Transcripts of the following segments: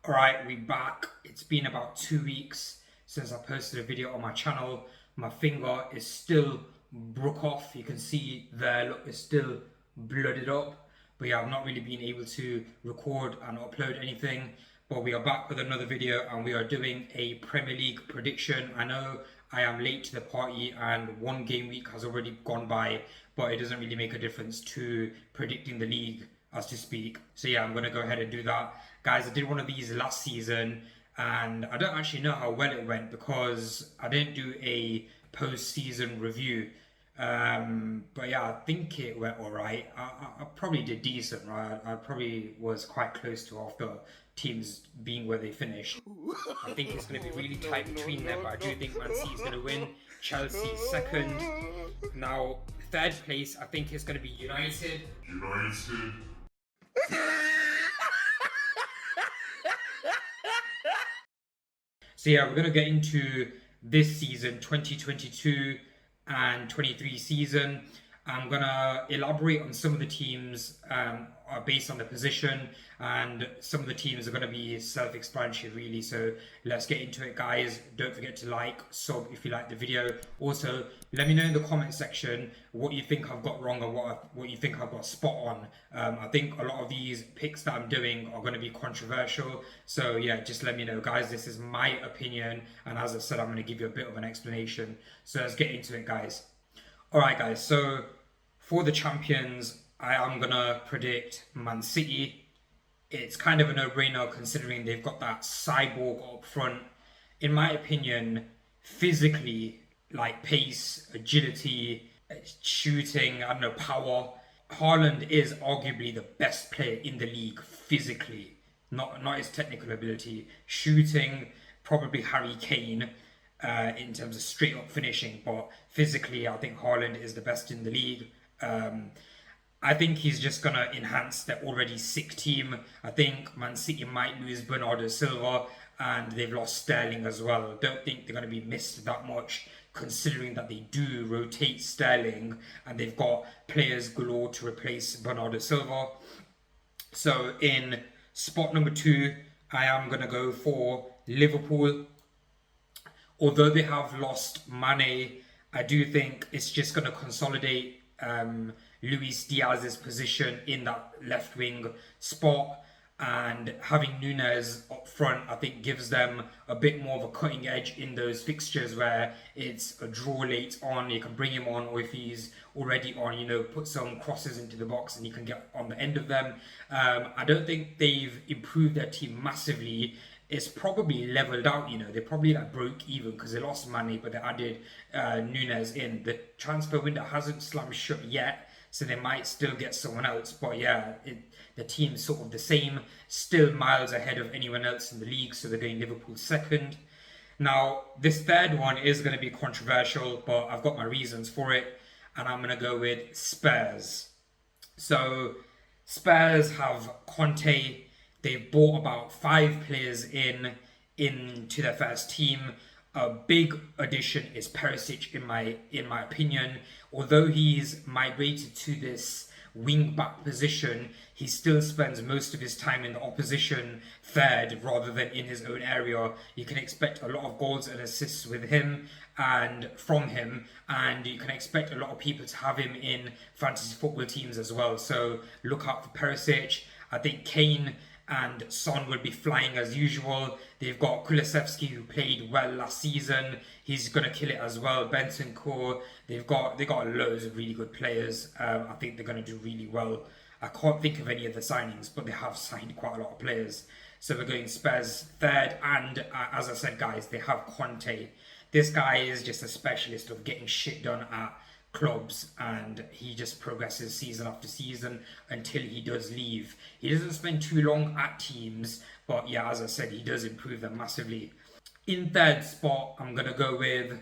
Alright, we're back. It's been about 2 weeks since I posted a video on my channel. My finger is still broke off. You can see there, look, it's still blooded up. But yeah, I've not really been able to record and upload anything. But we are back with another video and we are doing a Premier League prediction. I know I am late to the party and one game week has already gone by, but it doesn't really make a difference to predicting the league as to speak. So yeah, I'm going to go ahead and do that. Guys, I did one of these last season and I don't actually know how well it went because I didn't do a post-season review. But yeah, I think it went alright. I probably did decent, right? I probably was quite close to half the teams being where they finished. I think it's going to be really tight between them, but I do think Man City is going to win. Chelsea second. Now, third place, I think is going to be United. So yeah, we're going to get into this season, 2022 and 23 season. I'm going to elaborate on some of the teams are based on the position, and some of the teams are going to be self-explanatory really. So let's get into it, guys. Don't forget to like, sub if you like the video. Also, let me know in the comment section what you think I've got wrong and what you think I've got spot on. I think a lot of these picks that I'm doing are going to be controversial. So yeah, just let me know, guys. This is my opinion, and as I said, I'm going to give you a bit of an explanation. So let's get into it, guys. Alright guys, so for the champions, I am going to predict Man City. It's kind of a no-brainer considering they've got that cyborg up front. In my opinion, physically, like pace, agility, shooting, I don't know, power, Haaland is arguably the best player in the league physically. Not his technical ability. Shooting, probably Harry Kane. In terms of straight up finishing, but physically I think Haaland is the best in the league. I think he's just going to enhance their already sick team. I think Man City might lose Bernardo Silva and they've lost Sterling as well. I don't think they're going to be missed that much considering that they do rotate Sterling and they've got players galore to replace Bernardo Silva. So in spot number 2, I am going to go for Liverpool. Although they have lost Mane, I do think it's just going to consolidate Luis Diaz's position in that left wing spot, and having Nunes up front I think gives them a bit more of a cutting edge in those fixtures where it's a draw late on, you can bring him on, or if he's already on, you know, put some crosses into the box and you can get on the end of them. I don't think they've improved their team massively. It's probably leveled out, you know, they probably like broke even because they lost Mane, but they added Nunes in. The transfer window hasn't slammed shut yet, so they might still get someone else. But yeah, the team's sort of the same, still miles ahead of anyone else in the league, so they're going Liverpool second. Now, this third one is going to be controversial, but I've got my reasons for it, and I'm going to go with Spurs. So, Spurs have Conte. They've bought about 5 players into their first team. A big addition is Perisic in my opinion. Although he's migrated to this wing back position, he still spends most of his time in the opposition third rather than in his own area. You can expect a lot of goals and assists with him and from him, and you can expect a lot of people to have him in fantasy football teams as well. So look out for Perisic. I think Kane and Son will be flying as usual. They've got Kulusevski, who played well last season. He's going to kill it as well. Bentancur. They got loads of really good players. I think they're going to do really well. I can't think of any of the signings, but they have signed quite a lot of players. So we're going Spurs third, and as I said, guys, they have Conte. This guy is just a specialist of getting shit done at clubs, and he just progresses season after season until he does leave. He doesn't spend too long at teams, but yeah, as I said, he does improve them massively. In third spot, I'm gonna go with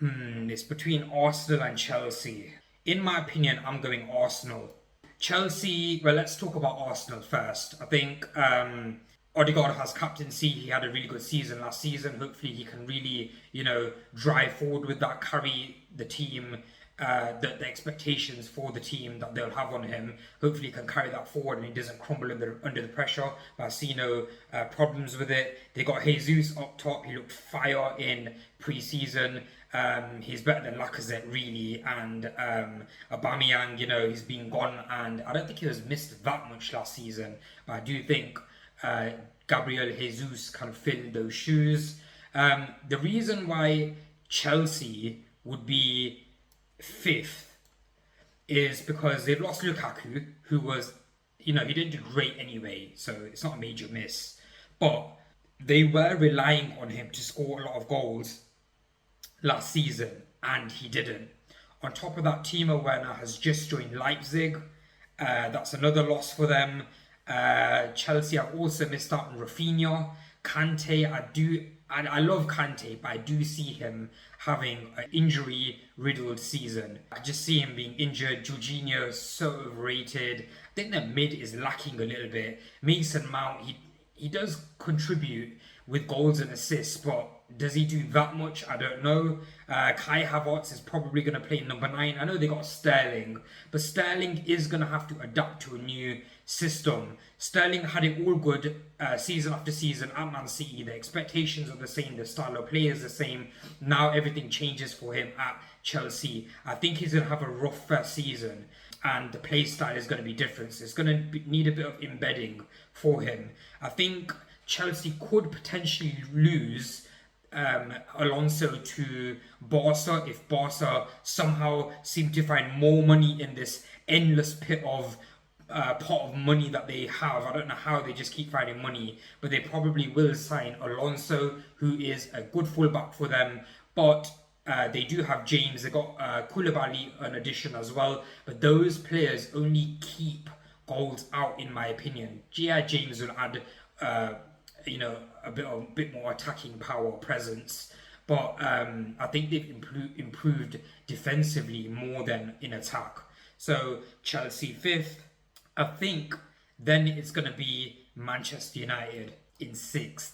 it's between Arsenal and Chelsea. In my opinion, I'm going Arsenal. Chelsea, well, let's talk about Arsenal first. I think Odegaard has captaincy. He had a really good season last season. Hopefully he can really, you know, drive forward with that, carry the team the expectations for the team that they'll have on him. Hopefully, he can carry that forward and he doesn't crumble under the pressure. But I see no problems with it. They got Jesus up top. He looked fire in pre-season. He's better than Lacazette, really, and Aubameyang. He's been gone, and I don't think he was missed that much last season. But I do think Gabriel Jesus kind of filled those shoes. The reason why Chelsea would be fifth is because they've lost Lukaku, who was, he didn't do great anyway, so it's not a major miss. But they were relying on him to score a lot of goals last season, and he didn't. On top of that, Timo Werner has just joined Leipzig. That's another loss for them. Chelsea have also missed out on Rafinha. Kante, I love Kante, but I do see him having an injury-riddled season. I just see him being injured. Jorginho is so overrated. I think the mid is lacking a little bit. Mason Mount, he does contribute with goals and assists, but does he do that much? I don't know. Kai Havertz is probably going to play number 9. I know they got Sterling, but Sterling is going to have to adapt to a new system. Sterling had it all good season after season at Man City. The expectations are the same, the style of play is the same. Now everything changes for him at Chelsea. I think he's going to have a rough first season, and the play style is going to be different. So it's going to need a bit of embedding for him. I think Chelsea could potentially lose Alonso to Barca if Barca somehow seem to find more money in this endless pot of money that they have. I don't know how they just keep finding money, but they probably will sign Alonso, who is a good fullback for them. But they do have James. They got Koulibaly, an addition as well. But those players only keep goals out, in my opinion. Yeah, James will add a bit more attacking power, presence, but I think they've improved defensively more than in attack. So Chelsea 5th. I think then it's going to be Manchester United in 6th.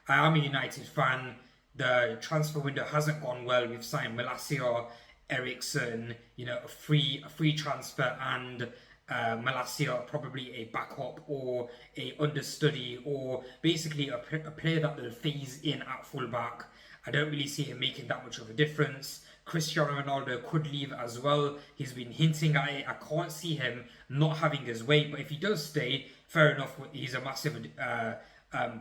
I am a United fan. The transfer window hasn't gone well. We've signed Malacia, Ericsson, a free transfer, and Malacia probably a backup or a understudy, or basically a player that will phase in at fullback. I don't really see him making that much of a difference. Cristiano Ronaldo could leave as well. He's been hinting at it. I can't see him not having his way, but if he does stay, fair enough. He's a massive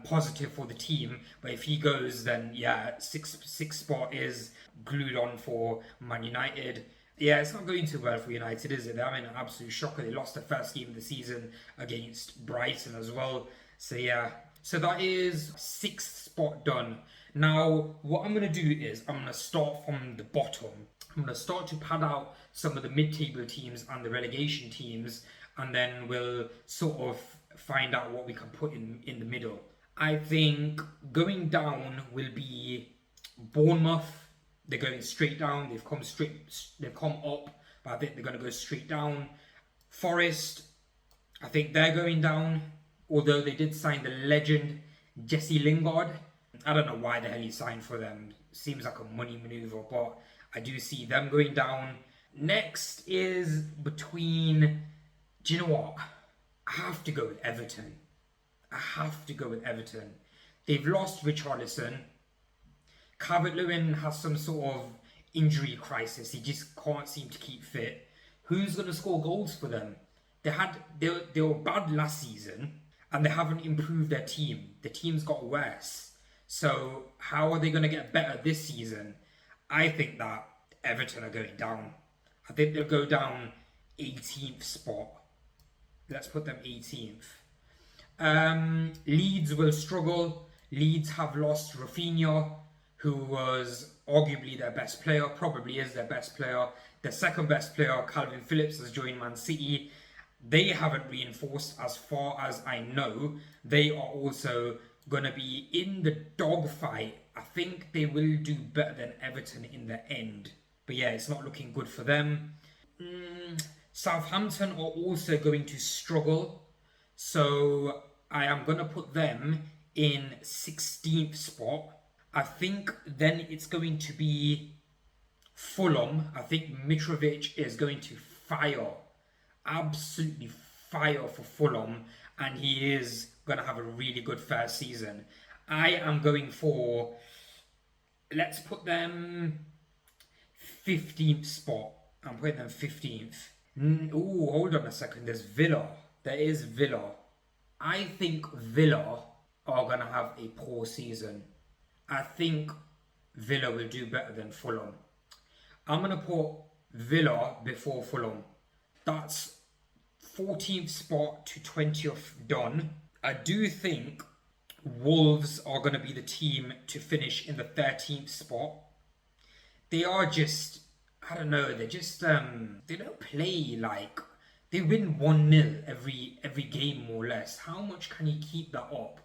positive for the team. But if he goes, then yeah, sixth spot is glued on for Man United. Yeah, it's not going too well for United, is it? They're having an absolute shocker. They lost their first game of the season against Brighton as well. So yeah, so that is 6th spot done. Now, what I'm going to do is I'm going to start from the bottom. I'm going to start to pad out some of the mid-table teams and the relegation teams, and then we'll sort of find out what we can put in the middle. I think going down will be Bournemouth. They're going straight down. They've come up, but I think they're going to go straight down. Forest, I think they're going down, although they did sign the legend Jesse Lingard. I don't know why the hell he signed for them. Seems like a money maneuver, but I do see them going down. Next is between... Do you know what? I have to go with Everton. They've lost Richarlison. Calvert-Lewin has some sort of injury crisis. He just can't seem to keep fit. Who's going to score goals for them? They were bad last season, and they haven't improved their team. The team's got worse. So how are they going to get better this season? I think that Everton are going down. I think they'll go down 18th spot. Let's put them 18th. Leeds will struggle. Leeds have lost Rafinha, who was arguably their best player, probably is their best player. Their second best player, Calvin Phillips, has joined Man City. They haven't reinforced as far as I know. They are also going to be in the dogfight. I think they will do better than Everton in the end. But yeah, it's not looking good for them. Southampton are also going to struggle. So I am going to put them in 16th spot. I think then it's going to be Fulham, I think Mitrovic is going to fire, absolutely fire for Fulham, and he is going to have a really good first season. I am going for, let's put them 15th spot. I'm putting them 15th. Ooh, hold on a second. There's Villa. There is Villa. I think Villa are going to have a poor season. I think Villa will do better than Fulham. I'm going to put Villa before Fulham. That's 14th spot to 20th done. I do think Wolves are going to be the team to finish in the 13th spot. They are just, I don't know, they're just, they don't play like, they win 1-0 every game more or less. How much can you keep that up?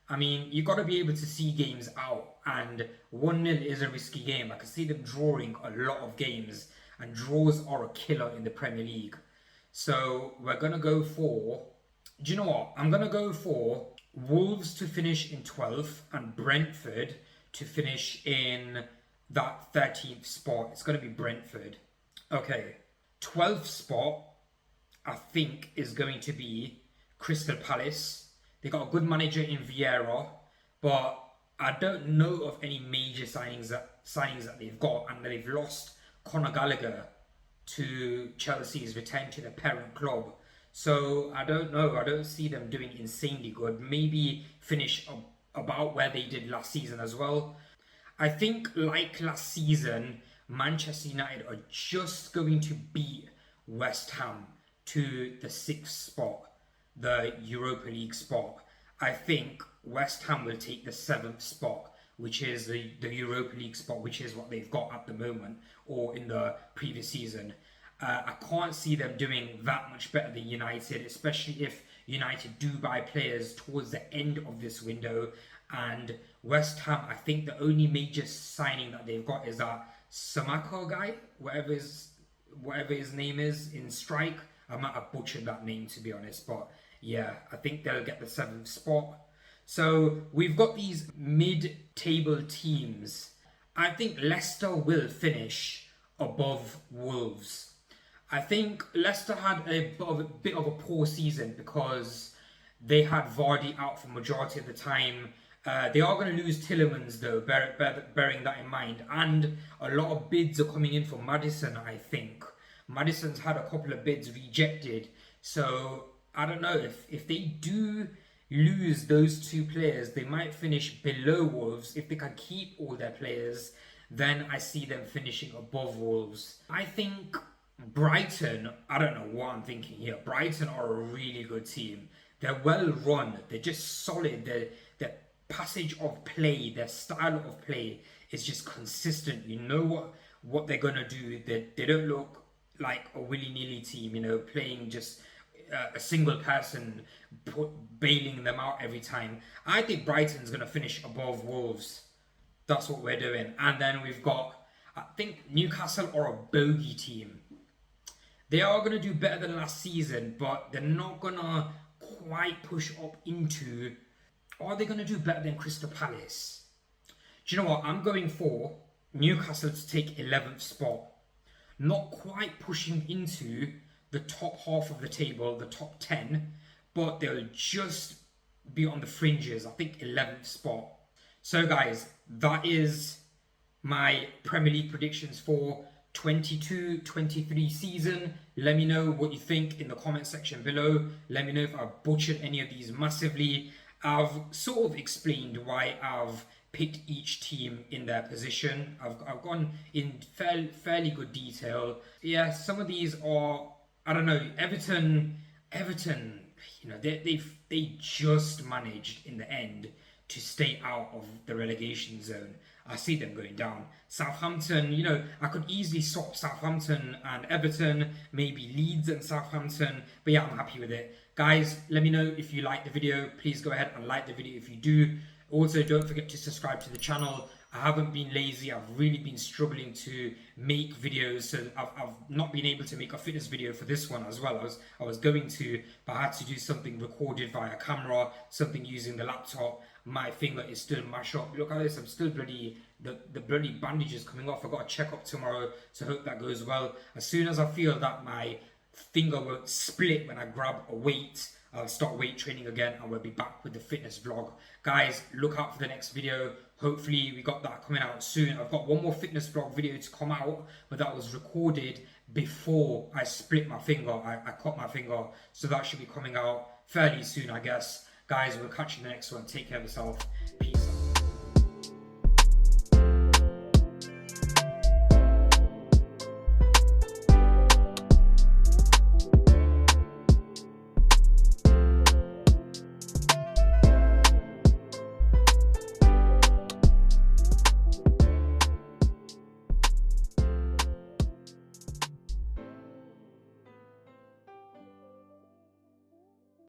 I mean, you got to be able to see games out, and 1-0 is a risky game. I can see them drawing a lot of games, and draws are a killer in the Premier League. So we're going to go for, do you know what? I'm going to go for Wolves to finish in 12th and Brentford to finish in that 13th spot. It's going to be Brentford. Okay, 12th spot, I think, is going to be Crystal Palace. They got a good manager in Vieira, but I don't know of any major signings that they've got, and they've lost Conor Gallagher to Chelsea's return to the parent club. So I don't know. I don't see them doing insanely good. Maybe finish about where they did last season as well. I think, like last season, Manchester United are just going to beat West Ham to the 6th spot, the Europa League spot. I think West Ham will take the 7th spot, which is the Europa League spot, which is what they've got at the moment, or in the previous season. I can't see them doing that much better than United, especially if United do buy players towards the end of this window. And West Ham, I think the only major signing that they've got is that Samako guy, whatever his name is in strike. I might have butchered that name, to be honest, but yeah, I think they'll get the 7th spot. So we've got these mid-table teams. I think Leicester will finish above Wolves. I think Leicester had a bit of a poor season because they had Vardy out for majority of the time. They are going to lose Tielemans though, bearing that in mind. And a lot of bids are coming in for Maddison, I think. Maddison's had a couple of bids rejected. So I don't know, if they do lose those two players, they might finish below Wolves. If they can keep all their players, then I see them finishing above Wolves. I think Brighton, I don't know what I'm thinking here. Brighton are a really good team. They're well run. They're just solid. Their passage of play, their style of play is just consistent. You know what they're going to do. They don't look like a willy-nilly team, you know, playing just a single person, bailing them out every time. I think Brighton's going to finish above Wolves. That's what we're doing. And then we've got, I think Newcastle are a bogey team. They are going to do better than last season, but they're not going to quite push up into... Are they going to do better than Crystal Palace? Do you know what? I'm going for Newcastle to take 11th spot. Not quite pushing into the top half of the table, the top 10, but they'll just be on the fringes. I think 11th spot. So guys, that is my Premier League predictions for 22-23 season. Let me know what you think in the comment section below. Let me know if I've butchered any of these massively. I've sort of explained why I've picked each team in their position. I've gone in fairly good detail. Yeah, some of these are, I don't know, Everton, you know, they just managed in the end to stay out of the relegation zone. I see them going down. Southampton, you know, I could easily swap Southampton and Everton, maybe Leeds and Southampton, but yeah, I'm happy with it. Guys, let me know if you like the video. Please go ahead and like the video if you do. Also, don't forget to subscribe to the channel. I haven't been lazy. I've really been struggling to make videos, so I've not been able to make a fitness video for this one as well. I was going to, but I had to do something recorded via camera, something using the laptop, my finger is still mashed up. Look at this, I'm still bloody, the bloody bandage is coming off. I got a checkup tomorrow, so I hope that goes well. As soon as I feel that my finger won't split when I grab a weight, I'll start weight training again, and we'll be back with the fitness vlog. Guys, look out for the next video. Hopefully we got that coming out soon. I've got one more fitness vlog video to come out, but that was recorded before I split my finger. I cut my finger, so that should be coming out fairly soon, I guess. Guys, we'll catch you in the next one. Take care of yourself. Peace.